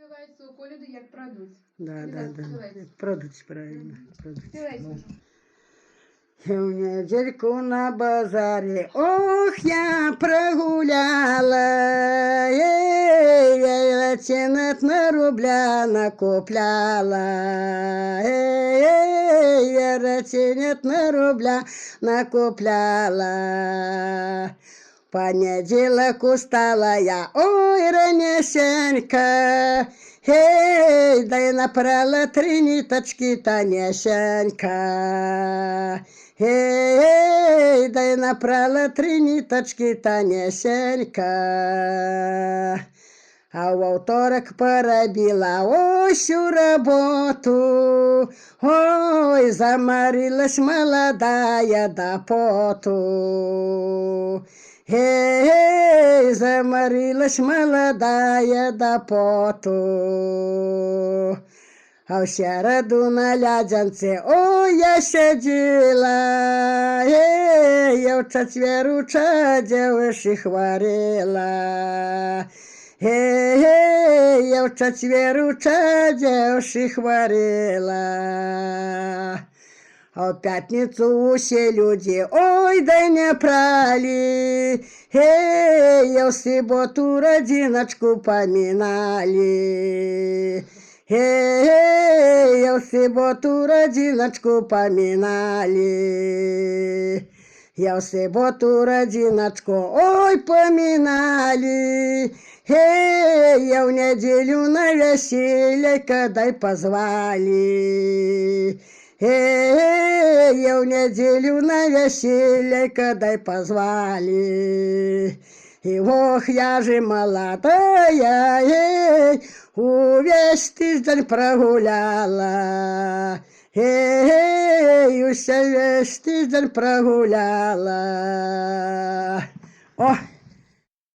Співається у коляду, як продуть. Да. Продуть, правильно. Продуть. Співається. В недельку на базаре, ох, я прогуляла, я на рубля накупляла, я на рубля накупляла. Понеділок устала я, ой, ранешенька, эй, дай напрала 3 ниточки, Танешенька. Эй, дай напрала 3 ниточки, Танешенька. А во вторник поробила осю работу, ой, заморилась молодая до поту. Эй, заморилась молодая до поту. А в середу на лядянце, ой, я сидела, я в четверуча девушек хворела. Я в четверуча девушек хворела. А в пятницу все люди, ой, да не прали, я в субботу родиночку поминали. Я в субботу родиночку поминали. Я в субботу родиночку, ой, поминали. Я в неделю на веселье, когда позвали. Я в неделю на веселье, когда позвали. И ох, я же молодая, увесь тиждень прогуляла. Уся весь тиждень прогуляла. О!